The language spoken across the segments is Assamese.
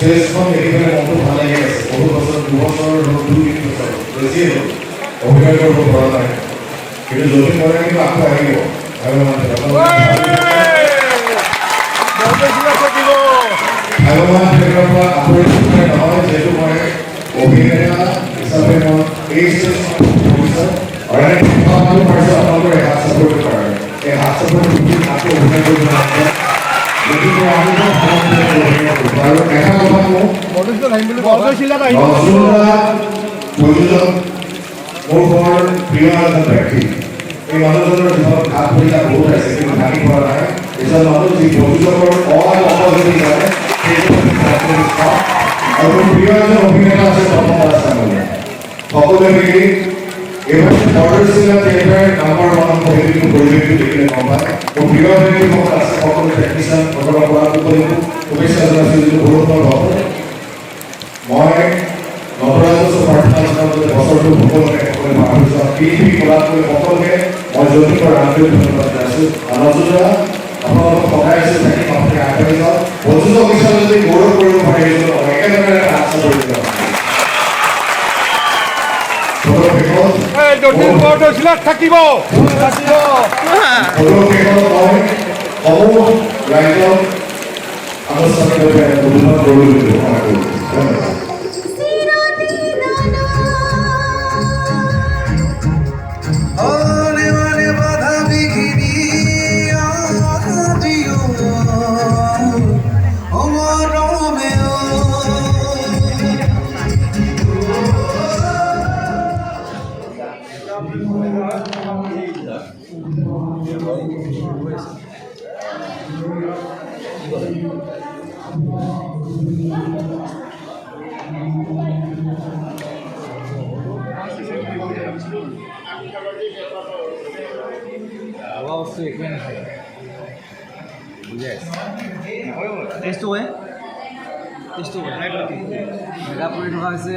শেষখন একেবাৰে মনটো ভাল লাগি আছে। বহু বছৰ দুবছৰ 2-3 বছৰ বেছি হ'ল অভিনয় কৰিব পৰা নাই, কিন্তু যদি মই কিন্তু আকৌ আহিব ভগৱান থেটৰৰ পৰা আঁতৰি নহয়, যিহেতু মই অভিনেতা হিচাপে মই এই ষ্টেজখন আৰু এনে পাৰিছোঁ আপোনালোকৰ এই হাত চাপৰ্টৰ কাৰণে। এই হাত চাপৰ্ট আকৌ অভিনয় কৰিব লাগে। গতিকে আমি আৰু এটা কথা কওঁ, প্ৰযোজক মোৰ বৰ প্ৰিয় এজন ব্যক্তি। এই মানুহজনৰ জীৱনত ঘাট পৰিলা বহুত আছে, কিন্তু ভাগি পৰা নাই। এজন মানুহ যি প্ৰযোজকৰ অপযোগী হয়, সেইটো আৰু মোৰ প্ৰিয় এজন অভিনেতা আছে তাপন। সকলোৱে মিলি এইবাৰ bordoisila থিয়েটাৰ নামৰ পৰিৱেশটো দেখিলে গম পায়। মোৰ প্ৰিয় ব্যক্তিসকল আছে, সকলো টেকনিচিয়ান সকলৰ পৰা শুভেচ্ছা জনাইছোঁ যিটো বৰষুণৰ ভাৱ। মই নৱৰাজ প্ৰাৰ্থনা জনাওঁ যে বছৰটো সকলোকে সকলোৱে পাহৰি যোৱা শিল্পী কলাকৈ সকলোকে মই যৌতুকৰ আন্তৰিক ধন্যবাদ জনাইছোঁ। নজোৰা আপোনালোকক সদায় আছে থাকি আপোনালোকে আগবাঢ়ি যাওক। প্ৰযোজক হিচাপে যদি গৌৰৱ কৰিব পাৰে একেলগে আশা কৰি যাওঁ। bordoisila থাকিব। সমূহ ৰাইজক আনুষ্ঠানিকভাৱে উদ্বোধন কৰিবলৈ ঘোষণা কৰোঁ। ধন্যবাদ। Yes. Esto es. Mega puri থকা হৈছে।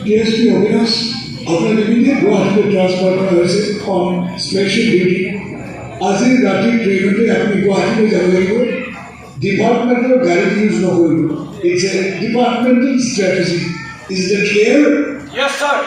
DSP Avinas, আপনার বিভিন্ন গুয়াহাটিতে ট্রান্সফার করা হয়েছে অন স্পেশাল ডিউটি। আজি রাতি ট্রেনতে আপনি গুয়াহাটিতে যাব লাগিব। ডিপার্টমেন্টের গাড়ি ইউজ নকরিব। It's a departmental strategy. Is that clear? Yes, sir.